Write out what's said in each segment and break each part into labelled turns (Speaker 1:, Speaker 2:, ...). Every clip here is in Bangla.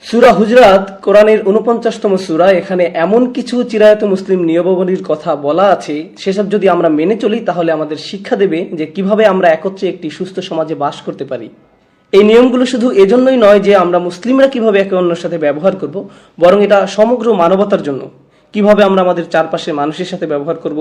Speaker 1: সূরা হুজরাত কোরআনের ৪৯তম সূরা। এখানে এমন কিছু চিরায়ত মুসলিম নিয়মাবলীর কথা বলা আছে, সেসব যদি আমরা মেনে চলি তাহলে আমাদের শিক্ষা দেবে যে কিভাবে আমরা একত্রে একটি সুস্থ সমাজে বাস করতে পারি। এই নিয়মগুলো শুধু এজন্যই নয় যে আমরা মুসলিমরা কিভাবে একে অন্যের সাথে ব্যবহার করব, বরং এটা সমগ্র মানবতার জন্য। কিভাবে আমরা আমাদের চারপাশের মানুষের সাথে ব্যবহার করব,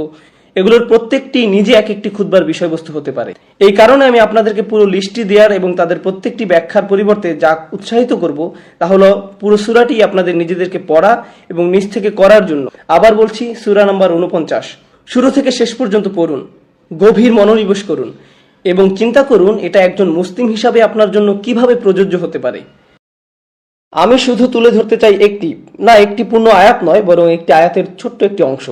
Speaker 1: এগুলোর প্রত্যেকটি নিজে এক একটি খুতবার বিষয়বস্তু হতে পারে। এই কারণে আমি আপনাদেরকে পুরো লিস্টটি দেওয়ার এবং তাদের প্রত্যেকটি ব্যাখ্যার পরিবর্তে যা উৎসাহিত করব তা হলো পুরো সূরাটি আপনাদের নিজেদেরকে পড়া এবং নিজ থেকে করার জন্য। আবার বলছি, সূরা নাম্বার ৪৯ শুরু থেকে শেষ পর্যন্ত পড়ুন, গভীর মনোনিবেশ করুন এবং চিন্তা করুন এটা একজন মুসলিম হিসাবে আপনার জন্য কিভাবে প্রযোজ্য হতে পারে। আমি শুধু তুলে ধরতে চাই একটি পূর্ণ আয়াত নয়, বরং একটি আয়াতের ছোট্ট একটি অংশ।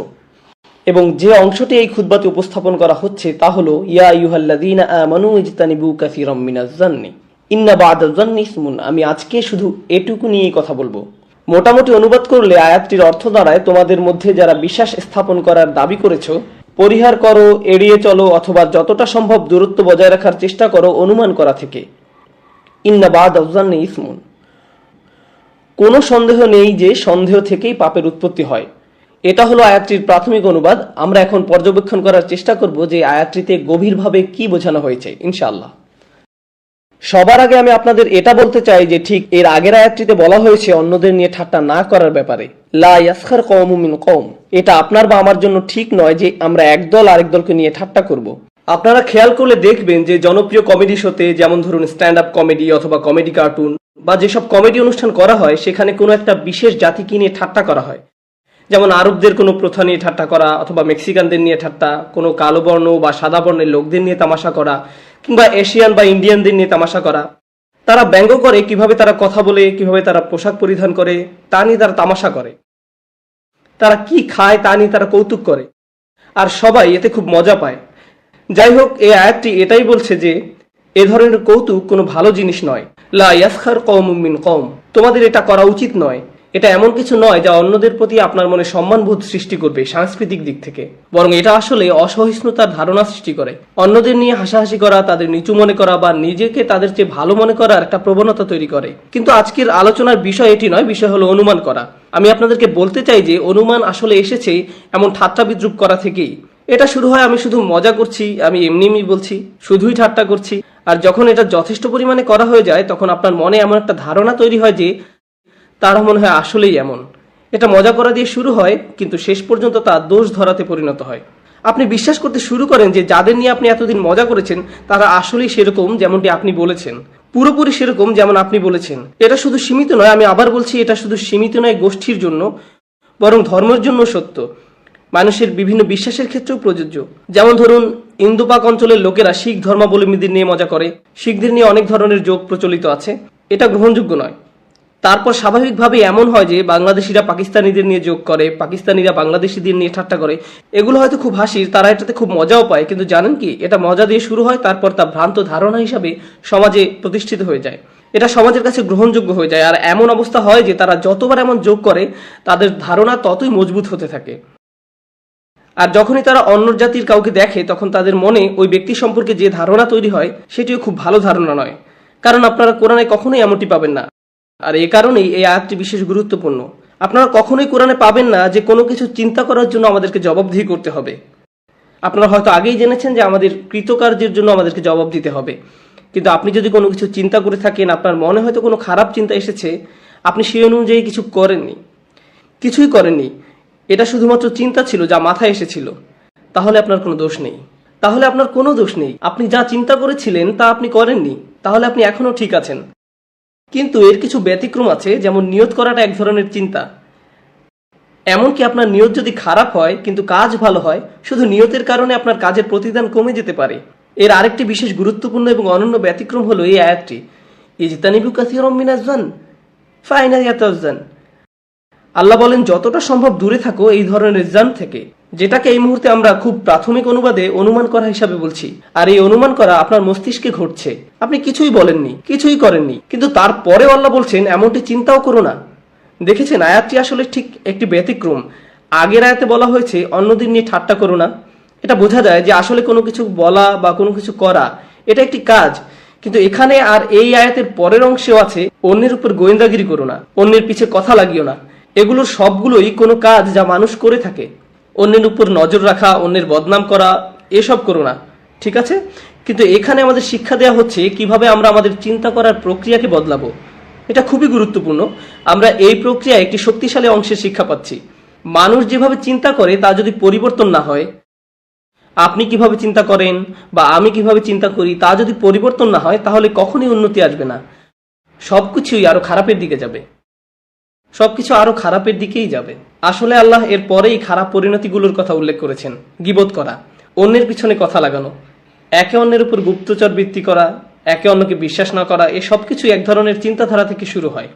Speaker 1: এবং যে অংশটি এই খুতবাতে উপস্থাপন করা হচ্ছে তা হলো, ইয়া আইয়ুহাল্লাযীনা আমানু ইজতানিবু কাসীরাম মিনাজ যান্নি ইন্না বা'দাজ যান্নি ইসমুন। আমি আজকে শুধু এটুকু নিয়েই কথা বলবো। মোটামুটি অনুবাদ করলে আয়াতটির অর্থ দাঁড়ায়, তোমাদের মধ্যে যারা বিশ্বাস স্থাপন করার দাবি করেছো, পরিহার করো, এড়িয়ে চলো অথবা যতটা সম্ভব দূরত্ব বজায় রাখার চেষ্টা করো অনুমান করা থেকে। ইন্না বা'দাজ যান্নি ইসমুন। কোনো সন্দেহ নেই যে সন্দেহ থেকেই পাপের উৎপত্তি হয়। এটা হলো আয়াতটির প্রাথমিক অনুবাদ। আমরা এখন পর্যবেক্ষণ করার চেষ্টা করব যে আয়াতটিতে গভীরভাবে কি বোঝানো হয়েছে ইনশাআল্লাহ। সবার আগে আমি আপনাদের এটা বলতে চাই যে ঠিক এর আগের আয়াতটিতে বলা হয়েছে অন্যদের নিয়ে ঠাট্টা না করার ব্যাপারে। লা ইয়াসখার কওমুম মিন কওম। এটা আপনার বা আমার জন্য ঠিক নয় যে আমরা একদল আরেক দলকে নিয়ে ঠাট্টা করব। আপনারা খেয়াল করলে দেখবেন যে জনপ্রিয় কমেডি শোতে, যেমন ধরুন স্ট্যান্ড আপ কমেডি অথবা কমেডি কার্টুন বা যেসব কমেডি অনুষ্ঠান করা হয়, সেখানে কোনো একটা বিশেষ জাতিকে নিয়ে ঠাট্টা করা হয়। যেমন আরবদের কোনো প্রথা নিয়ে ঠাট্টা করা, অথবা মেক্সিকানদের নিয়ে ঠাট্টা, কোনো কালো বর্ণ বা সাদা বর্ণের লোকদের নিয়ে তামাশা করা, কিংবা এশিয়ান বা ইন্ডিয়ানদের নিয়ে তামাশা করা। তারা ব্যঙ্গ করে কিভাবে তারা কথা বলে, কিভাবে তারা পোশাক পরিধান করে, তা নিয়ে তারা তামাশা করে। তারা কি খায় তা নিয়ে তারা কৌতুক করে, আর সবাই এতে খুব মজা পায়। যাই হোক, এই আয়াতটি এটাই বলছে যে এ ধরনের কৌতুক কোনো ভালো জিনিস নয়। লা ইয়াসখার কওমুম মিন কওম। তোমাদের এটা করা উচিত নয়। এটা এমন কিছু নয় যা অন্যদের প্রতি আপনার মনে সম্মানবোধ সৃষ্টি করবে সাংস্কৃতিক দিক থেকে, বরং এটা আসলে অসহিষ্ণুতার ধারণা সৃষ্টি করে। অন্যদের নিয়ে হাসাহাসি করা, তাদের নিচু মনে করা বা নিজেকে তাদের চেয়ে ভালো মনে করার একটা প্রবণতা তৈরি করে। কিন্তু আজকের আলোচনার বিষয় এটি নয়, বিষয় হলো অনুমান করা। আমি আপনাদেরকে বলতে চাই যে অনুমান আসলে এসেছে এমন ঠাট্টা বিদ্রুপ করা থেকেই। এটা শুরু হয় আমি শুধু মজা করছি, আমি এমনি বলছি, শুধুই ঠাট্টা করছি। আর যখন এটা যথেষ্ট পরিমাণে করা হয়ে যায়, তখন আপনার মনে এমন একটা ধারণা তৈরি হয় যে তারা মনে হয় আসলেই এমন। এটা মজা করা দিয়ে শুরু হয়, কিন্তু শেষ পর্যন্ত তা দোষ ধরাতে পরিণত হয়। আপনি বিশ্বাস করতে শুরু করেন যে যাদের নিয়ে আপনি এতদিন মজা করেছেন তারা আসলেই সেরকম যেমনটি আপনি বলেছেন, পুরোপুরি সেরকম যেমন আপনি বলেছেন। এটা শুধু সীমিত নয়, আমি আবার বলছি, এটা শুধু সীমিত নয় গোষ্ঠীর জন্য, বরং ধর্মের জন্য সত্য। মানুষের বিভিন্ন বিশ্বাসের ক্ষেত্রেও প্রযোজ্য। যেমন ধরুন, ইন্দোপাক অঞ্চলের লোকেরা শিখ ধর্মাবলম্বীদের নিয়ে মজা করে। শিখদের নিয়ে অনেক ধরনের জোক প্রচলিত আছে, এটা গ্রহণযোগ্য নয়। তারপর স্বাভাবিকভাবে এমন হয় যে বাংলাদেশিরা পাকিস্তানিদের নিয়ে জোক করে, পাকিস্তানিরা বাংলাদেশিদের নিয়ে ঠাট্টা করে। এগুলো হয়তো খুব হাসির, তারা এটাতে খুব মজাও পায়, কিন্তু জানেন কি, এটা মজা দিয়ে শুরু হয়, তারপর তা ভ্রান্ত ধারণা হিসাবে সমাজে প্রতিষ্ঠিত হয়ে যায়। এটা সমাজের কাছে গ্রহণযোগ্য হয়ে যায়। আর এমন অবস্থা হয় যে তারা যতবার এমন জোক করে, তাদের ধারণা ততই মজবুত হতে থাকে। আর যখনই তারা অন্য জাতির কাউকে দেখে, তখন তাদের মনে ওই ব্যক্তি সম্পর্কে যে ধারণা তৈরি হয়, সেটিও খুব ভালো ধারণা নয়। কারণ আপনারা কোরআনে কখনোই এমনটি পাবেন না। আর এই কারণেই এই আয়াতটি বিশেষ গুরুত্বপূর্ণ। আপনারা কখনোই কোরআনে পাবেন না যে কোনো কিছু চিন্তা করার জন্য আমাদেরকে জবাবদিহি করতে হবে। আপনারা হয়তো আগেই জেনেছেন যে আমাদের কৃতকার্যের জন্য আমাদেরকে জবাব দিতে হবে, কিন্তু আপনি যদি কোনো কিছু চিন্তা করে থাকেন, আপনার মনে হয়তো কোনো খারাপ চিন্তা এসেছে, আপনি সেই অনুযায়ী কিছুই করেননি, এটা শুধুমাত্র চিন্তা ছিল যা মাথায় এসেছিল, তাহলে আপনার কোনো দোষ নেই। আপনি যা চিন্তা করেছিলেন তা আপনি করেননি, তাহলে আপনি এখনো ঠিক আছেন। কিন্তু এর কিছু ব্যতিক্রম আছে, যেমন নিয়ত করাটা এক ধরনের চিন্তা। এমনকি আপনার নিয়ত যদি খারাপ হয় কিন্তু কাজ ভালো হয়, শুধু নিয়তের কারণে আপনার কাজের প্রতিদান কমে যেতে পারে। এর আরেকটি বিশেষ গুরুত্বপূর্ণ এবং অনন্য ব্যতিক্রম হলো এই আয়াতটি, ইজতানিবু কাসীরাম মিনাজ যান ফাইনা ইয়াতাযান। আল্লাহ বলেন যতটা সম্ভব দূরে থাকো এই ধরনের জান থেকে, যেটাকে এই মুহূর্তে আমরা খুব প্রাথমিক অনুবাদে অনুমান করা হিসাবে বলছি। আর এই অনুমান করা আপনার মস্তিষ্কে ঘটছে, আপনি কিছুই বলেননি, কিছুই করেননি, কিন্তু তারপরেও আল্লাহ বলছেন এমনটি চিন্তাও করো না। দেখেছেন, আয়াতটি আসলে ঠিক একটি ব্যতিক্রম। আগের আয়াতে বলা হয়েছে অন্যদের নিয়ে ঠাট্টা করো না। এটা বোঝা যায় যে আসলে কোনো কিছু বলা বা কোনো কিছু করা এটা একটি কাজ, কিন্তু এখানে আর এই আয়াতের পরের অংশেও আছে, অন্যের উপর গোয়েন্দাগিরি করো না, অন্যের পিছে কথা লাগিও না। এগুলোর সবগুলোই কোনো কাজ যা মানুষ করে থাকে। অন্যের উপর নজর রাখা, অন্যের বদনাম করা, এসব করো না, ঠিক আছে? কিন্তু এখানে আমাদের শিক্ষা দেওয়া হচ্ছে কিভাবে আমরা আমাদের চিন্তা করার প্রক্রিয়াকে বদলাবো। এটা খুবই গুরুত্বপূর্ণ। আমরা এই প্রক্রিয়ায় একটি শক্তিশালী অংশের শিক্ষা পাচ্ছি। মানুষ যেভাবে চিন্তা করে তা যদি পরিবর্তন না হয়, আপনি কিভাবে চিন্তা করেন বা আমি কিভাবে চিন্তা করি তা যদি পরিবর্তন না হয়, তাহলে কখনই উন্নতি আসবে না। সবকিছুই আরো খারাপের দিকে যাবে, সবকিছু আরো খারাপের দিকেই যাবে। আসলে আল্লাহ এর পরেই খারাপ পরিণতিগুলোর কথা উল্লেখ করেছেন। গীবত করা, অন্যের পিছনে কথা লাগানো, একে অন্যের উপর গুপ্তচর বৃত্তি করা, একে অন্যকে বিশ্বাস না করা, এ সবকিছু এক ধরনের চিন্তাধারা থেকে শুরু হয়,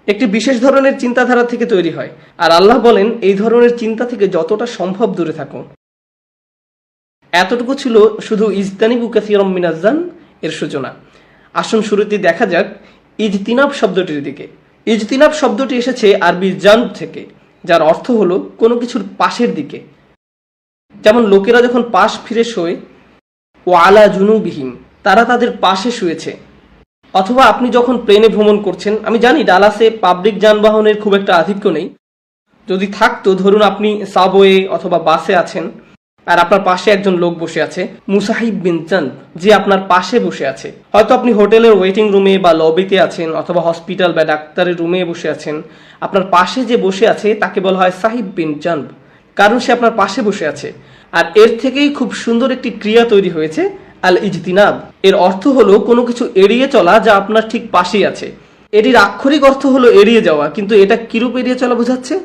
Speaker 1: একটি বিশেষ ধরনের চিন্তাধারা থেকে তৈরি হয়। আর আল্লাহ বলেন এই ধরনের চিন্তা থেকে যতটা সম্ভব দূরে থাকুন। এতটুকু ছিল শুধু ইজতানিবু কাসীরাম মিনাজ-জান এর সূচনা। আসুন শুরুতে দেখা যাক ইজতিনাব শব্দটির দিকে। ইজতিনাব শব্দটি এসেছে আরবি জানব থেকে, যার অর্থ হলো কোনো কিছুর পাশের দিকে। যেমন লোকেরা যখন পাশ ফিরে শোয়, ও আলা জুনুবিহিম, তারা তাদের পাশে শুয়েছে। অথবা আপনি যখন প্লেনে ভ্রমণ করছেন, আমি জানি ডালাসে পাবলিক যানবাহনের খুব একটা আধিক্য নেই, যদি থাকতো, ধরুন আপনি সাবওয়ে অথবা বাসে আছেন আর আপনার পাশে একজন লোক বসে আছে, মুসাহিব বিন জানব, যে আপনার পাশে বসে আছে। হয়তো আপনি হোটেলের ওয়েটিং রুমে বা লবিতে আছেন অথবা হসপিটাল বা ডাক্তারের রুমে বসে আছেন। আপনার পাশে যে বসে আছে তাকে বলা হয় সাহিব বিন জানব, কারণ সে আপনার পাশে বসে আছে। আর এর থেকেই খুব সুন্দর একটি ক্রিয়া তৈরি হয়েছে, আল ইজতিনাব। এর অর্থ হলো কোনো কিছু এড়িয়ে চলা যা আপনার ঠিক পাশেই আছে। এটির আক্ষরিক অর্থ হলো এড়িয়ে যাওয়া, কিন্তু এটা কিরূপ এড়িয়ে চলা বোঝাচ্ছে?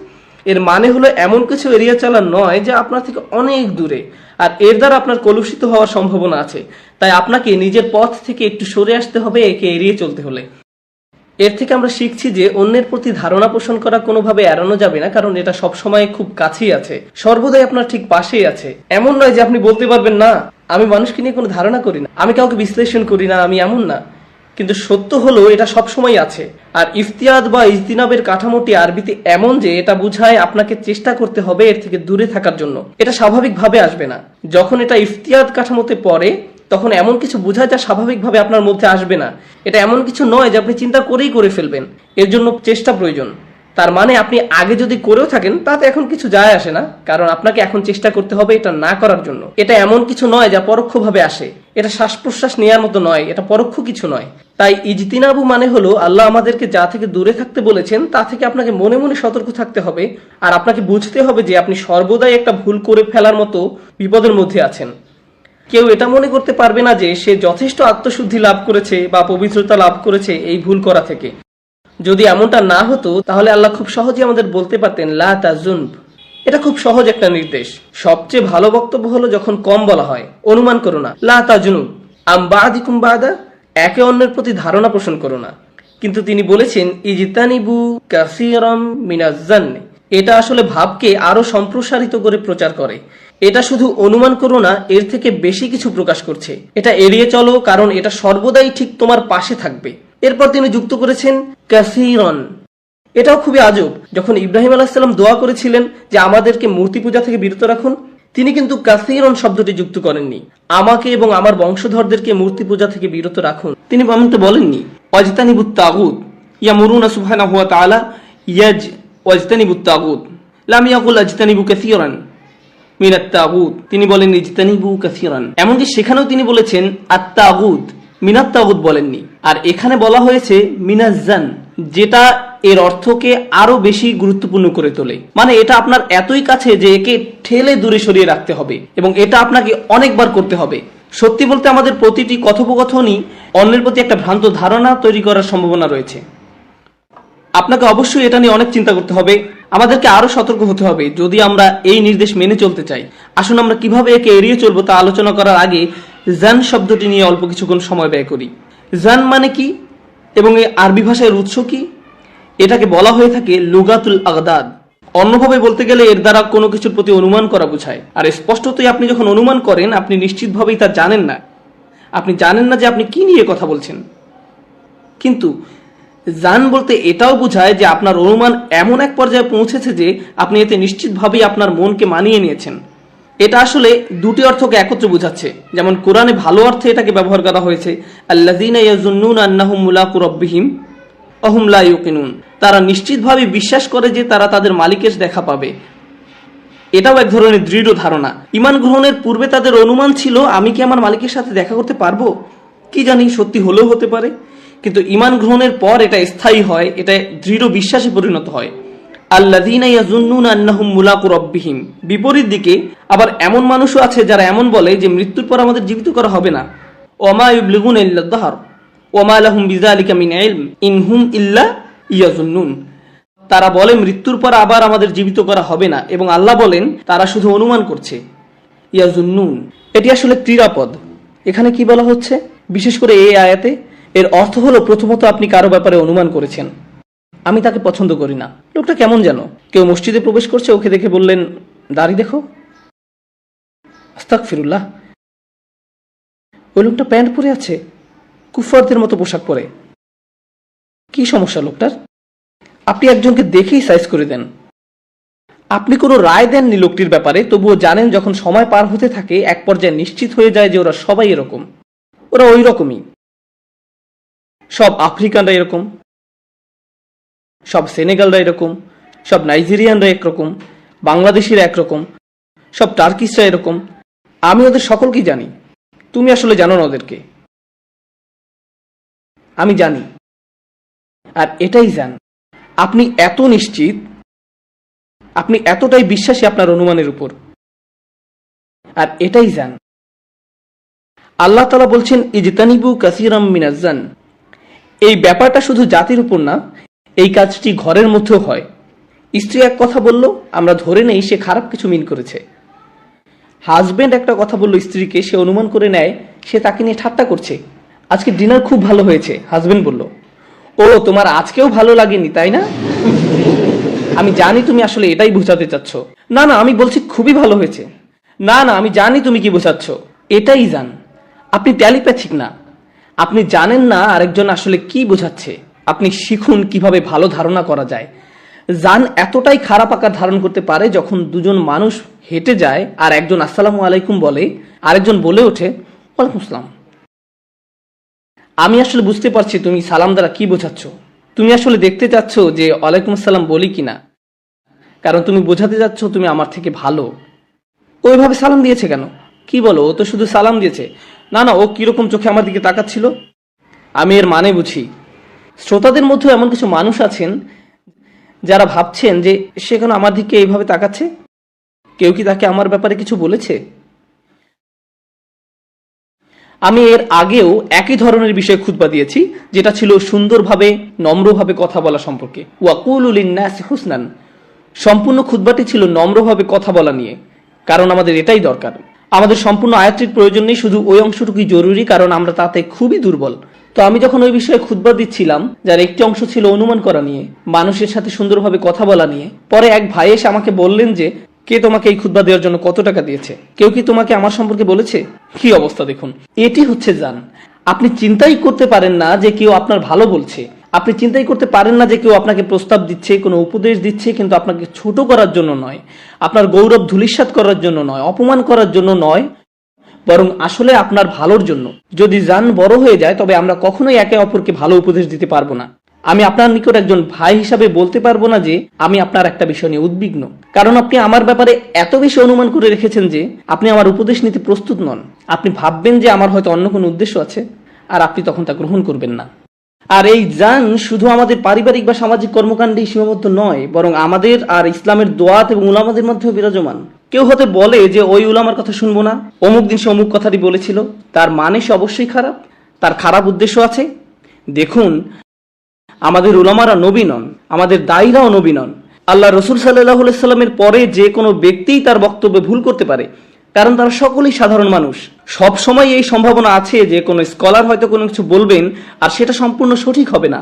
Speaker 1: এর মানে হলো এমন কিছু এড়িয়ে চলা নয় যা আপনার থেকে অনেক দূরে, আর এর দ্বারা আপনার কলুষিত হওয়ার সম্ভাবনা আছে। তাই আপনাকে নিজের পথ থেকে একটু সরে আসতে হবে একে এড়িয়ে চলতে হলে। এর থেকে আমরা শিখছি যে অন্যের প্রতি ধারণা পোষণ করা কোনোভাবে এড়ানো যাবে না, কারণ এটা সবসময় খুব কাছেই আছে, সর্বদাই আপনার ঠিক পাশেই আছে। এমন নয় যে আপনি বলতে পারবেন না আমি মানুষকে নিয়ে কোনো ধারণা করি না, আমি কাউকে বিশ্লেষণ করি না, আমি এমন না। কিন্তু সত্য হলো এটা সবসময় আছে। আর ইফতিয়াদ বা ইজতিনাবের কাঠামোটি আরবিতে এমন যে এটা বোঝায় আপনাকে চেষ্টা করতে হবে এর থেকে দূরে থাকার জন্য। এটা স্বাভাবিকভাবে আসবে না। যখন এটা ইফতিয়াদ কাঠামোতে পড়ে তখন এমন কিছু বোঝায় যা স্বাভাবিকভাবে আপনার মধ্যে আসবে না। এটা এমন কিছু নয় যে আপনি চিন্তা করেই করে ফেলবেন, এর জন্য চেষ্টা প্রয়োজন। তার মানে আপনি আগে যদি করেও থাকেন তাতে এখন কিছু যায় আসে না, কারণ আপনাকে এখন চেষ্টা করতে হবে এটা না করার জন্য। এটা এমন কিছু নয় যা পরোক্ষভাবে আসে, এটা শ্বাস প্রশ্বাস নেওয়ার মতো নয়, এটা পরোক্ষ কিছু নয়। তাই ইজতিনাবু মানে হলো আল্লাহ আমাদেরকে যা থেকে দূরে থাকতে বলেছেন তা থেকে আপনাকে মনে মনে সতর্ক থাকতে হবে। আর আপনাকে বুঝতে হবে যে আপনি সর্বদাই একটা ভুল করে ফেলার মতো বিপদের মধ্যে আছেন। কেউ এটা মনে করতে পারবে না যে সে যথেষ্ট আত্মশুদ্ধি লাভ করেছে বা পবিত্রতা লাভ করেছে এই ভুল করা থেকে। যদি এমনটা না হতো তাহলে আল্লাহ খুব সহজে আমাদের বলতে পারতেন লা তাজুনব। এটা খুব সহজ একটা নির্দেশ। সবচেয়ে ভালো বক্তব্য হলো যখন কম বলা হয়, অনুমান করো না, লা তাজুনুব আম বাদিকুম বাদা, একে অন্যের প্রতি ধারণা পোষণ করো না। কিন্তু তিনি বলেছেন ইজতানিবু কাসীরাম মিনাজ-জান্নি। এটা আসলে ভাবকে আরো সম্প্রসারিত করে প্রচার করে। এটা শুধু অনুমান করো না, এর থেকে বেশি কিছু প্রকাশ করছে। এটা এড়িয়ে চলো, কারণ এটা সর্বদাই ঠিক তোমার পাশে থাকবে। এরপর তিনি যুক্ত করেছেন কাসীরান। এটাও খুবই আজব। যখন ইব্রাহিম আলাইহিস সালাম দোয়া করেছিলেন যে আমাদেরকে মূর্তি পূজা থেকে বিরত রাখুন, তিনি কিন্তু কাসীরান শব্দটি যুক্ত করেননি, আমাকে এবং আমার বংশধরদেরকে মূর্তি পূজা থেকে বিরত রাখুন। তিনি এমনটা বলেননি। ওয়াজতানিবুত তাগুত ইয়ামুরুনা সুবহানাহু ওয়া তাআলা ইয়াজ ওয়াজতানিবুত তাগুত, লাম ইয়াকুল আজতানিবু কাসীরান মিনাত তাগুত। তিনি বলেন ইজতানিবু কাসীরান। এমনকি সেখানেও তিনি বলেছেন আত তাগুত, মিনাত তাগুত বলেননি। আর এখানে বলা হয়েছে মিনাজ-জান, যেটা এর অর্থকে আরো বেশি গুরুত্বপূর্ণ করে তোলে। মানে এটা আপনার এতই কাছে যে একে ঠেলে দূরে সরিয়ে রাখতে হবে, এবং এটা আপনাকে অনেকবার করতে হবে। সত্যি বলতে আমাদের প্রতিটি কথোপকথনই অন্যের প্রতি একটা ভ্রান্ত ধারণা তৈরি করার সম্ভাবনা রয়েছে। আপনাকে অবশ্যই এটা নিয়ে অনেক চিন্তা করতে হবে। আমাদেরকে আরো সতর্ক হতে হবে যদি আমরা এই নির্দেশ মেনে চলতে চাই। আসুন আমরা কিভাবে একে এড়িয়ে চলবো তা আলোচনা করার আগে জান শব্দটি নিয়ে অল্প কিছুক্ষণ সময় ব্যয় করি। জান মানে কি এবং এই আরবি ভাষার উৎস কি? এটাকে বলা হয়ে থাকে লুগাতুল আগদাদ। অন্যভাবে বলতে গেলে এর দ্বারা কোনো কিছুর প্রতি অনুমান করা বোঝায়। আর স্পষ্টতই আপনি যখন অনুমান করেন আপনি নিশ্চিতভাবেই তা জানেন না। আপনি জানেন না যে আপনি কি নিয়ে কথা বলছেন। কিন্তু জান বলতে এটাও বোঝায় যে আপনার অনুমান এমন এক পর্যায়ে পৌঁছেছে যে আপনি এতে নিশ্চিতভাবেই আপনার মনকে মানিয়ে নিয়েছেন। এটা আসলে দুটি অর্থকে একত্রে বোঝাচ্ছে। যেমন কোরআনে ভালো অর্থে এটাকে ব্যবহার করা হয়েছে, আল্লাযীনা ইয়াযুন্নুনা আন্নাহুম মুলাকু রাব্বিহিম ওয়া হুম লা ইউকিনুন, তারা নিশ্চিতভাবে বিশ্বাস করে যে তারা তাদের মালিকের দেখা পাবে। এটাও এক ধরনের দৃঢ় ধারণা। ঈমান গ্রহণের পূর্বে তাদের অনুমান ছিল, আমি কি আমার মালিকের সাথে দেখা করতে পারবো, কি জানি সত্যি হলেও হতে পারে। কিন্তু ঈমান গ্রহণের পর এটা স্থায়ী হয়, এটা দৃঢ় বিশ্বাসে পরিণত হয়। আল্লাযীনা ইয়াযুন্নুনা আন্নাহুম মুলাকু রাব্বিহিম। বিপরীত দিকে আবার এমন মানুষও আছে যারা এমন বলে যে মৃত্যুর পর আমাদের জীবিত করা হবে না। ওমা ইউবলিগুনা ইল্লা দাহর ওমা লাহুম বিযালিকা মিন ইলম ইন হুম ইল্লা ইয়াযুন্নুন। তারা বলে মৃত্যুর পর আবার আমাদের জীবিত করা হবে না, এবং আল্লাহ বলেন তারা শুধু অনুমান করছে। ইয়াযুন্নুন এটি আসলে ক্রীড়াপদ। এখানে কি বলা হচ্ছে, বিশেষ করে এই আয়াতে এর অর্থ হলো, প্রথমত আপনি কারো ব্যাপারে অনুমান করেছেন, আমি তাকে পছন্দ করি না, লোকটা কেমন যেন। কেউ মসজিদে প্রবেশ করছে, ওকে দেখে বললেন দাড়ি দেখো, আস্তাগফিরুল্লাহ, ওই লোকটা প্যান্ট পরে আছে, কুফফারদের মতো পোশাক পরে, কি সমস্যা লোকটার? আপনি একজনকে দেখেই সাইজ করে দেন। আপনি কোনো রায় দেননি লোকটির ব্যাপারে, তবুও জানেন যখন সময় পার হতে থাকে এক পর্যায়ে নিশ্চিত হয়ে যায় যে ওরা সবাই এরকম, ওরা ওই রকমই, সব আফ্রিকানরা এরকম, সব সেনেগালরা এরকম, সব নাইজেরিয়ানরা একরকম, বাংলাদেশিরা একরকম, সব টার্কিশরা এরকম। আমি ওদের সকলকেই জানি, তুমি আসলে জানো না ওদেরকে, আমি জানি। আর এটাই জান, আপনি এত নিশ্চিত, আপনি এতটাই বিশ্বাসী আপনার অনুমানের উপর, আর এটাই জান। আল্লাহ তাআলা বলছেন ইজতানিবু কাসীরাম মিনাজ-জান। এই ব্যাপারটা শুধু জাতির উপর না, এই কাজটি ঘরের মধ্যেও হয়। স্ত্রী এক কথা বলল, আমরা ধরে নেই সে খারাপ কিছু মিন করেছে। হাজবেন্ড একটা কথা বলল স্ত্রীকে, সে অনুমান করে নেয় সে তাকে নিয়ে ঠাট্টা করছে। আজকে ডিনার খুব ভালো হয়েছে, হাজবেন্ড বলল। ও, তোমার আজকেও ভালো লাগেনি তাই না? আমি জানি তুমি আসলে এটাই বোঝাতে চাচ্ছ। না না, আমি বলছি খুবই ভালো হয়েছে। না না, আমি জানি তুমি কি বোঝাচ্ছ। এটাই জান, আপনি টেলিপ্যাথিক না, আপনি জানেন না আরেকজন আসলে কি বোঝাচ্ছে। আপনি শিখুন কিভাবে ভালো ধারণা করা যায়। জান এতটাই খারাপ আকার ধারণ করতে পারে, যখন দুজন মানুষ হেঁটে যায় আর একজন আসসালামু আলাইকুম বলে, আরেকজন বলে ওঠে ওয়ালাইকুম আসসালাম। আমি আসলে বুঝতে পারছি তুমি সালাম দ্বারা কি বোঝাচ্ছ। তুমি আসলে দেখতে চাচ্ছ যে ওয়ালাইকুম আসসালাম বলি কিনা, কারণ তুমি বোঝাতে যাচ্ছ তুমি আমার থেকে ভালো। ওইভাবে সালাম দিয়েছে কেন? কি বলো, ও তো শুধু সালাম দিয়েছে। না না, ও কিরকম চোখে আমার দিকে তাকাচ্ছিল, আমি এর মানে বুঝি। শ্রোতাদের মধ্যে এমন কিছু মানুষ আছেন যারা ভাবছেন যে সে কেন আমার দিকে এইভাবে তাকাচ্ছে, কেউ কি তাকে আমার ব্যাপারে কিছু বলেছে? আমি এর আগেও একই ধরনের বিষয়ে খুতবা দিয়েছি, যেটা ছিল সুন্দরভাবে নম্রভাবে কথা বলা সম্পর্কে। ওয়াকুলু লিন্নাসি হুসনান। সম্পূর্ণ খুতবাটি ছিল নম্রভাবে কথা বলা নিয়ে, কারণ আমাদের এটাই দরকার। আমাদের সম্পূর্ণ আয়াতটির প্রয়োজন নেই, শুধু ওই অংশটুকুই জরুরি, কারণ আমরা তাতে খুবই দুর্বল। তো আমি যখন ওই বিষয়ে খুতবা দিচ্ছিলাম, যার একটি অংশ ছিল অনুমান করা নিয়ে, মানুষের সাথে সুন্দরভাবে কথা বলা নিয়ে, পরে এক ভাই এসে আমাকে বললেন যে কে তোমাকে এই খুতবা দেওয়ার জন্য কত টাকা দিয়েছে, কেউ কি তোমাকে আমার সম্পর্কে বলেছে? কি অবস্থা দেখুন। এটি হচ্ছে জান। আপনি চিন্তাই করতে পারেন না যে কেউ আপনার ভালো বলছে, আপনি চিন্তাই করতে পারেন না যে কেউ আপনাকে প্রস্তাব দিচ্ছে, কোনো উপদেশ দিচ্ছে, কিন্তু আপনাকে ছোট করার জন্য নয়, আপনার গৌরব ধূলিসাৎ করার জন্য নয়, অপমান করার জন্য নয়, বরং আসলে আপনার ভালোর জন্য। যদি জান বড় হয়ে যায়, তবে আমরা কখনোই একে অপরকে ভালো উপদেশ দিতে পারবো না। আমি আপনার নিকট একজন ভাই হিসাবে বলতে পারবো না যে আমি আপনার একটা বিষয় নিয়ে উদ্বিগ্ন, কারণ আপনি আমার ব্যাপারে এত বেশি অনুমান করে রেখেছেন যে আপনি আমার উপদেশ নিতে প্রস্তুত নন। আপনি ভাববেন যে আমার হয়তো অন্য কোনো উদ্দেশ্য আছে, আর আপনি তখন তা গ্রহণ করবেন না। আর এই জান শুধু আমাদের পারিবারিক বা সামাজিক কর্মকাণ্ডেই সীমাবদ্ধ নয়, বরং আমাদের আর ইসলামের দোয়াত এবং উলামাদের মধ্যেও বিরাজমান। কেউ হতে বলে যে ওই উলামার কথা শুনবো না, অমুক দিন সে অমুক কথাটি বলেছিল, তার মানে সে অবশ্যই খারাপ, তার খারাপ উদ্দেশ্য আছে। দেখুন, আমাদের উলামারা নবী নন, আমাদের দায়ীরাও নবী নন। আল্লাহ রসুল সাল্লাল্লাহু আলাইহি সাল্লামের পরে যে কোনো ব্যক্তিই তার বক্তব্যে ভুল করতে পারে, কারণ তারা সকলেই সাধারণ মানুষ। সব সময় এই সম্ভাবনা আছে যে কোনো স্কলার হয়তো কোনো কিছু বলবেন আর সেটা সম্পূর্ণ সঠিক হবে না,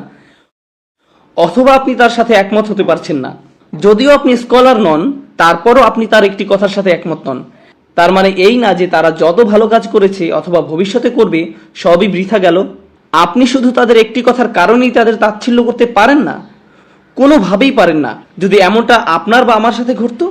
Speaker 1: অথবা আপনি তার সাথে একমত হতে পারছেন না। যদিও আপনি স্কলার নন, তারপরও আপনি তার একটি কথার সাথে একমত নন। তার মানে এই না যে তারা যত ভালো কাজ করেছে অথবা ভবিষ্যতে করবে সবই বৃথা গেল। আপনি শুধু তাদের একটি কথার কারণেই তাদের তাচ্ছিল্য করতে পারেন না, কোনোভাবেই পারেন না। যদি এমনটা আপনার বা আমার সাথে ঘটতো,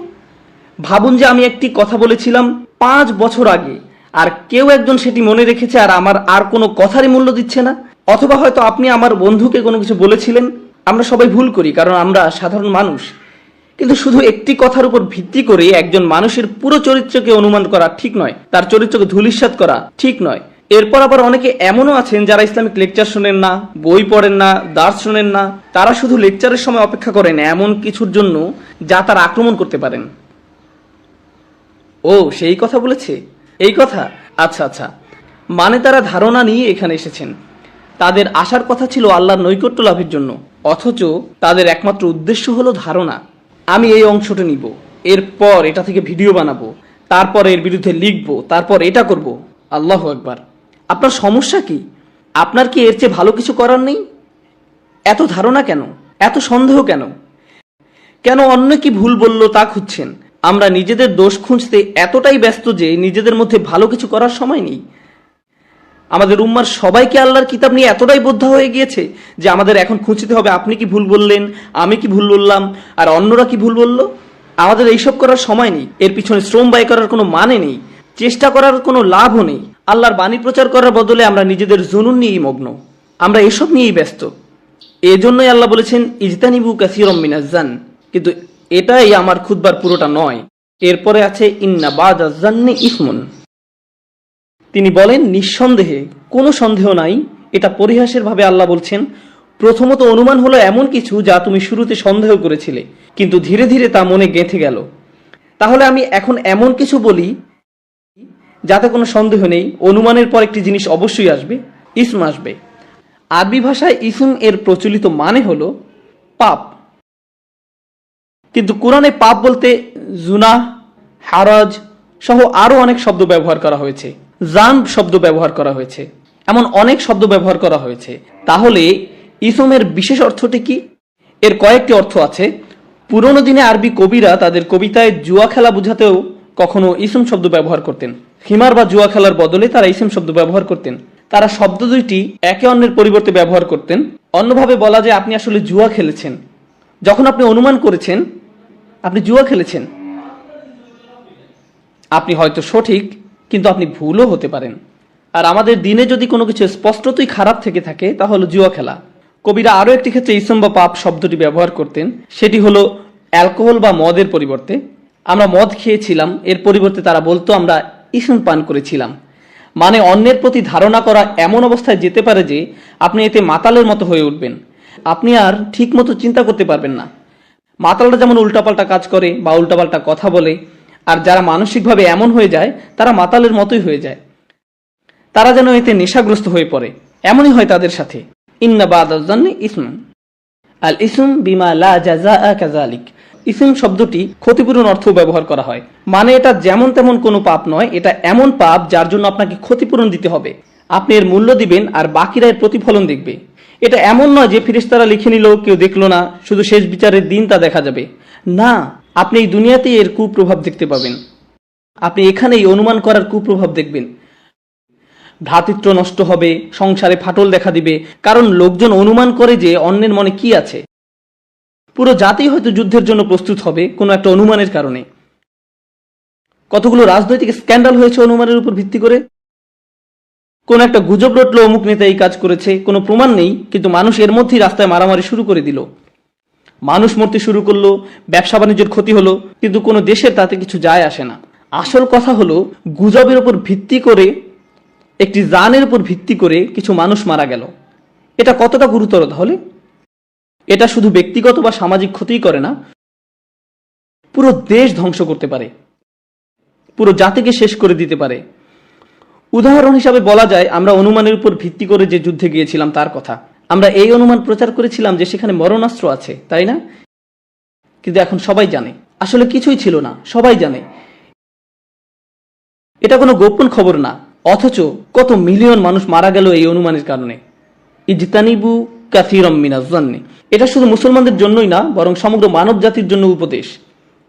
Speaker 1: ভাবুন যে আমি একটি কথা বলেছিলাম 5 বছর আগে, আর কেউ একজন সেটি মনে রেখেছে আর আমার আর কোনো কথারই মূল্য দিচ্ছে না। অথবা হয়তো আপনি আমার বন্ধুকে কোনো কিছু বলেছিলেন। আমরা সবাই ভুল করি, কারণ আমরা সাধারণ মানুষ। কিন্তু শুধু একটি কথার উপর ভিত্তি করে একজন মানুষের পুরো চরিত্রকে অনুমান করা ঠিক নয়, তার চরিত্রকে ধূলিসাৎ করা ঠিক নয়। এরপর আবার অনেকে এমনও আছেন যারা ইসলামিক লেকচার শোনেন না, বই পড়েন না, দার্স শোনেন না। তারা শুধু লেকচারের সময় অপেক্ষা করেন এমন কিছুর জন্য যা তারা আক্রমণ করতে পারেন। ও সেই কথা বলেছে, এই কথা, আচ্ছা আচ্ছা, মানে তারা ধারণা নিয়ে এখানে এসেছেন। তাদের আসার কথা ছিল আল্লাহর নৈকট্য লাভের জন্য, অথচ তাদের একমাত্র উদ্দেশ্য হলো ধারণা। আমি এই অংশটা নিব, এরপর এটা থেকে ভিডিও বানাবো, তারপর এর বিরুদ্ধে লিখবো, তারপর এটা করব। আল্লাহু আকবার। আপনার সমস্যা কি? আপনার কি এর চেয়ে ভালো কিছু করার নেই? এত ধারণা কেন? এত সন্দেহ কেন? কেন অন্য কি ভুল বলল তা খুঁজছেন? আমরা নিজেদের দোষ খুঁজতে এতটাই ব্যস্ত যে নিজেদের মধ্যে ভালো কিছু করার সময় নেই। আমাদের উম্মার সবাইকে আল্লাহর কিতাব নিয়ে এতটাই বোদ্ধা হয়ে গিয়েছে যে আমাদের এখন খুঁজতে হবে আপনি কি ভুল বললেন, আমি কি ভুল বললাম, আর অন্যরা কি ভুল বলল। আমাদের এইসব করার সময় নেই, এর পিছনে শ্রম ব্যয় করার কোনো মানে নেই, চেষ্টা করার কোনো লাভও নেই। আল্লাহর বাণী প্রচার করার বদলে আমরা নিজেদের জুনুন নিয়েই মগ্ন, আমরা এসব নিয়েই ব্যস্ত। এজন্যই আল্লাহ বলেছেন ইজতানিবু কাসীরাম মিনাজ জান, কিন্তু এটাই আমার খুতবার পুরোটা নয়। এরপরে আছে ইন্না বাদাজ জান্নি ইসমুন। তিনি বলেন নিঃসন্দেহে, কোনো সন্দেহ নাই, এটা পরিহাসের ভাবে আল্লাহ বলছেন, প্রথমত অনুমান হলো এমন কিছু যা তুমি শুরুতে সন্দেহ করেছিলে, কিন্তু ধীরে ধীরে তা মনে গেঁথে গেল। তাহলে আমি এখন এমন কিছু বলি যাতে কোনো সন্দেহ নেই, অনুমানের পর একটি জিনিস অবশ্যই আসবে, ইসম আসবে। আরবি ভাষায় ইসম এর প্রচলিত মানে হলো পাপ, কিন্তু কোরআনে পাপ বলতে জুনাহ, হারাজ সহ আরো অনেক শব্দ ব্যবহার করা হয়েছে, জান শব্দ ব্যবহার করা হয়েছে, এমন অনেক শব্দ ব্যবহার করা হয়েছে। তাহলে ইসমের বিশেষ অর্থটি কি? এর কয়েকটি অর্থ আছে। পুরনো দিনে আরবি কবিরা তাদের কবিতায় জুয়া খেলা বোঝাতেও কখনো ইসম শব্দ ব্যবহার করতেন। হিমার বা জুয়া খেলার বদলে তারা ইসম শব্দ ব্যবহার করতেন। তারা শব্দ দুইটি একে অন্যের পরিবর্তে ব্যবহার করতেন। অন্যভাবে বলা যায় আপনি আসলে জুয়া খেলেছেন। যখন আপনি অনুমান করেছেন আপনি জুয়া খেলেছেন, আপনি হয়তো সঠিক, কিন্তু আপনি ভুলও হতে পারেন। আর আমাদের দিনে যদি কোনো কিছু স্পষ্টতই খারাপ থেকে থাকে তাহলে জুয়া খেলা। কবিরা আরও একটি ক্ষেত্রে ইসম বা পাপ শব্দটি ব্যবহার করতেন, সেটি হলো অ্যালকোহল বা মদের পরিবর্তে। আমরা মদ খেয়েছিলাম, এর পরিবর্তে তারা বলতো আমরা ইসম পান করেছিলাম। মানে অন্যের প্রতি ধারণা করা এমন অবস্থায় যেতে পারে যে আপনি এতে মাতালের মতো হয়ে উঠবেন, আপনি আর ঠিক মতো চিন্তা করতে পারবেন না। মাতালরা যেমন উল্টাপাল্টা কাজ করে বা উল্টাপাল্টা কথা বলে, আর যারা মানসিকভাবে এমন হয়ে যায় তারা মাতালের মতোই হয়ে যায়, তারা যেন এতে নেশাগ্রস্ত হয়ে পড়ে। এমনই হয় তাদের সাথে। ইন্না বাদাজ জান্নি ইসম আল ইসম বিমা লা জাযাআ কাযালিক। ইসম শব্দটি ক্ষতিপূরণ অর্থ ব্যবহার করা হয়, মানে এটা যেমন তেমন কোনো পাপ নয়, এটা এমন পাপ যার জন্য আপনাকে ক্ষতিপূরণ দিতে হবে। আপনি এর মূল্য দিবেন আর বাকিরা এর প্রতিফলন দেখবে। এটা এমন নয় যে ফেরেশতারা লিখে নিল, কেউ দেখলো না, শুধু শেষ বিচারের দিন তা দেখা যাবে। না, আপনি এই দুনিয়াতেই এর কুপ্রভাব দেখতে পাবেন। আপনি এখানেই অনুমান করার কুপ্রভাব দেখবেন। ভ্রাতৃত্ব নষ্ট হবে, সংসারে ফাটল দেখা দিবে, কারণ লোকজন অনুমান করে যে অন্যের মনে কি আছে। পুরো জাতি হয়তো যুদ্ধের জন্য প্রস্তুত হবে কোনো একটা অনুমানের কারণে। কতগুলো রাজনৈতিক স্ক্যান্ডাল হয়েছে অনুমানের উপর ভিত্তি করে। কোন একটা গুজব রটলো অমুক নেতা এই কাজ করেছে, কোনো প্রমাণ নেই, কিন্তু মানুষ এর মধ্যেই রাস্তায় মারামারি শুরু করে দিল, মানুষ মরতে শুরু করলো, ব্যবসা বাণিজ্যের ক্ষতি হলো, কিন্তু কোনো দেশের তাতে কিছু যায় আসে না। আসল কথা হলো গুজবের উপর ভিত্তি করে, একটি জানের উপর ভিত্তি করে কিছু মানুষ মারা গেল। এটা কতটা গুরুতর তাহলে? এটা শুধু ব্যক্তিগত বা সামাজিক ক্ষতিই করে না, পুরো দেশ ধ্বংস করতে পারে, পুরো জাতিকে শেষ করে দিতে পারে। উদাহরণ হিসাবে বলা যায় আমরা অনুমানের উপর ভিত্তি করে যে যুদ্ধে গিয়েছিলাম তার কথা। আমরা এই অনুমান প্রচার করেছিলাম যে সেখানে মরণাস্ত্র আছে, তাই না? কিন্তু এখন সবাই জানে আসলে কিছুই ছিল না, সবাই জানে। এটা কোনো গোপন খবর না, অথচ কত মিলিয়ন মানুষ মারা গেল এই অনুমানের কারণে। ইজতানিবু কাসীরাম মিনাজ জান্নি, এটা শুধু মুসলমানদের জন্যই না, বরং সমগ্র মানব জাতির জন্য উপদেশ।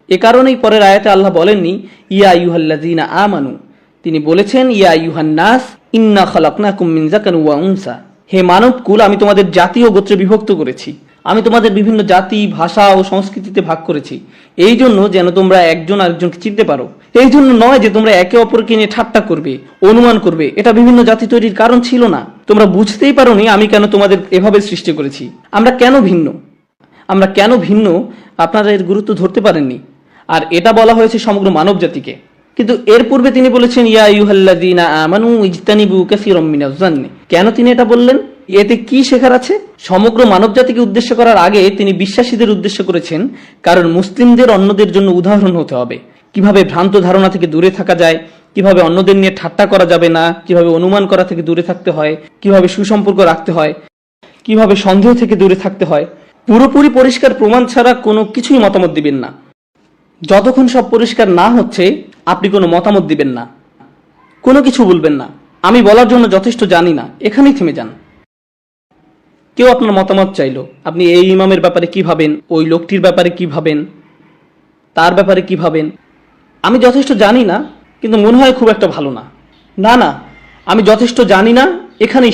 Speaker 1: এ কারণেই পরের আয়াতে আল্লাহ বলেননি ইয়া আইয়ুহাল্লাযীনা আমানু, তিনি বলেছেন ইয়া আইয়ুহান নাস ইন্না খালাকনাকুম মিন যাকারিন ওয়া উনসা, হে মানব কুল, আমি তোমাদের জাতি ও গোত্রে বিভক্ত করেছি, আমি তোমাদের বিভিন্ন জাতি, ভাষা ও সংস্কৃতিতে ভাগ করেছি এই জন্য যেন তোমরা একজন আরেকজনকে চিনতে পারো। এই জন্য নয় যে তোমরা একে অপরকে নিয়ে ঠাট্টা করবে, অনুমান করবে। এটা বিভিন্ন জাতি তৈরির কারণ ছিল না। তোমরা বুঝতেই পারোনি আমি কেন তোমাদের এভাবে সৃষ্টি করেছি। আমরা কেন ভিন্ন আপনারা এর গুরুত্ব ধরতে পারেননি। আর এটা বলা হয়েছে সমগ্র মানব জাতিকে। কিন্তু এর পূর্বে তিনি বলেছেন ইয়া আইয়ুহাল্লাযীনা আমানু ইজতানিবু কাসীরাম মিনাজ জান্নি। কেন তিনি এটা বললেন? এতে কি শেখার আছে? সমগ্র মানব জাতিকে উদ্দেশ্য করার আগে তিনি বিশ্বাসীদের উদ্দেশ্য করেছেন, কারণ মুসলিমদের অন্যদের জন্য উদাহরণ হতে হবে। কিভাবে ভ্রান্ত ধারণা থেকে দূরে থাকা যায়, কিভাবে অন্যদের নিয়ে ঠাট্টা করা যাবে না, কিভাবে অনুমান করা থেকে দূরে থাকতে হয়, কিভাবে সুসম্পর্ক রাখতে হয়, কিভাবে সন্দেহ থেকে দূরে থাকতে হয়। পুরোপুরি পরিষ্কার প্রমাণ ছাড়া কোনো কিছুই মতামত দিবেন না। যতক্ষণ সব পরিষ্কার না হচ্ছে আপনি কোনো মতামত দিবেন না, কোনো কিছু বলবেন না। আমি বলার জন্য যথেষ্ট জানি না, এখানেই থেমে যান। কেউ আপনার মতামত চাইলো, আপনি এই ইমামের ব্যাপারে কি ভাবেন, ওই লোকটির ব্যাপারে কি ভাবেন, তার ব্যাপারে কি ভাবেন। আমি যথেষ্ট জানি না, কিন্তু মনে হয় খুব একটা ভালো না। না, আমি যথেষ্ট জানি না, এখানেই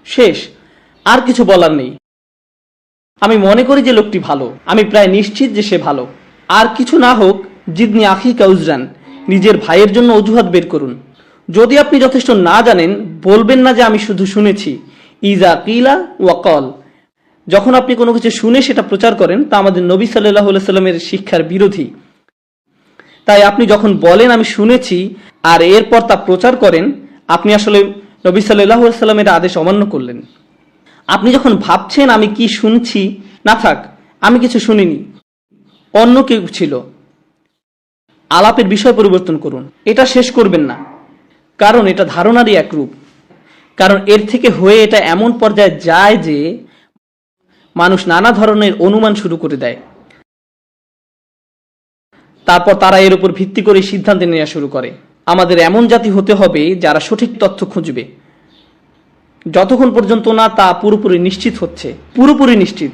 Speaker 1: শেষ, আর কিছু বলার নেই। আমি মনে করি যে লোকটি ভালো, আমি প্রায় নিশ্চিত যে সে ভালো। আর কিছু না হোক, জিদনি আখি কাউজরান, নিজের ভাইয়ের জন্য অজুহাত বের করুন। যদি আপনি যথেষ্ট না জানেন, বলবেন না যে আমি শুধু শুনেছি। ইজা কিলা ওয়াকল, যখন আপনি কোনো কিছু শুনে সেটা প্রচার করেন, তা আমাদের নবী সাল্লাল্লাহু আলাইহি সাল্লামের শিক্ষার বিরোধী। তাই আপনি যখন বলেন আমি শুনেছি আর এরপর তা প্রচার করেন, আপনি আসলে নবী সাল্লাল্লাহু আলাইহি সাল্লামের আদেশ অমান্য করলেন। আপনি যখন ভাবছেন আমি কি শুনছি, না থাক, আমি কিছু শুনিনি, অন্য কেউ ছিল, আলাপের বিষয় পরিবর্তন করুন। এটা শেষ করবেন না, কারণ এটা ধারণারই এক রূপ। কারণ এর থেকে হয়ে এটা এমন পর্যায়ে যায় যে মানুষ নানা ধরনের অনুমান শুরু করে দেয়, তারপর তারা এর উপর ভিত্তি করে সিদ্ধান্ত নেওয়া শুরু করে। আমাদের এমন জাতি হতে হবে যারা সঠিক তথ্য খুঁজবে, যতক্ষণ পর্যন্ত না তা পুরোপুরি নিশ্চিত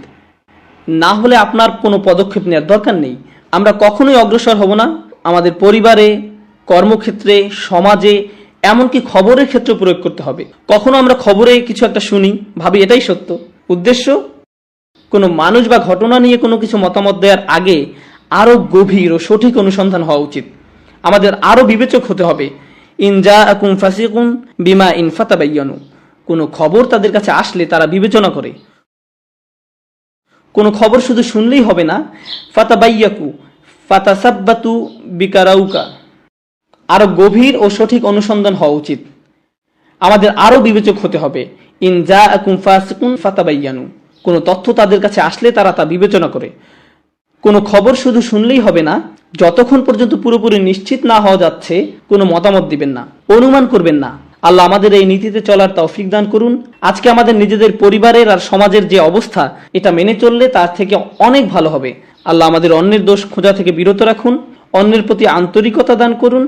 Speaker 1: না হলে আপনার কোনো পদক্ষেপ নেওয়ার দরকার নেই। আমরা কখনোই অগ্রসর হব না। আমাদের পরিবারে, কর্মক্ষেত্রে, সমাজে, এমনকি খবরের ক্ষেত্রে প্রয়োগ করতে হবে। কখনো আমরা খবরে কিছু একটা শুনি, ভাবি এটাই সত্য। উদ্দেশ্য, কোনো মানুষ বা ঘটনা নিয়ে কোনো কিছু মতামত দেওয়ার আগে আরো গভীর ও সঠিক অনুসন্ধান হওয়া উচিত। আমাদের আরো বিবেচক হতে হবে। ইন জাআকুম ফাসিকুন বিমা ইন ফাতাবায়ানু, কোনো খবর তাদের কাছে আসলে তারা বিবেচনা করে। কোনো খবর শুধু শুনলেই হবে না, ফাতাবাইয়াকু ফাতাসাব্বাতু বিকারাউকা, আরো গভীর ও সঠিক অনুসন্ধান হওয়া উচিত। আমাদের আরো বিবেচক হতে হবে। ইন জাআকুম ফাসিকুন ফাতাবায়ানু, কোনো তথ্য তাদের কাছে আসলে তারা তা বিবেচনা করে। কোনো খবর শুধু শুনলেই হবে না, যতক্ষণ পর্যন্ত পুরোপুরি নিশ্চিত না হওয়া যাচ্ছে কোনো মতামত দিবেন না, অনুমান করবেন না। আল্লাহ আমাদের এই নীতিতে চলার তৌফিক দান করুন। আজকে আমাদের নিজেদের পরিবারের আর সমাজের যে অবস্থা, এটা মেনে চললে তার থেকে অনেক ভালো হবে। আল্লাহ আমাদের অন্যের দোষ খোঁজা থেকে বিরত রাখুন, অন্যের প্রতি আন্তরিকতা দান করুন,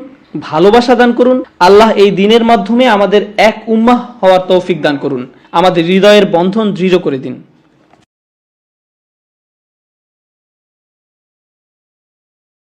Speaker 1: ভালোবাসা দান করুন। আল্লাহ এই দিনের মাধ্যমে আমাদের এক উম্মাহ হওয়ার তৌফিক দান করুন, আমাদের হৃদয়ের বন্ধন দৃঢ় করে দিন।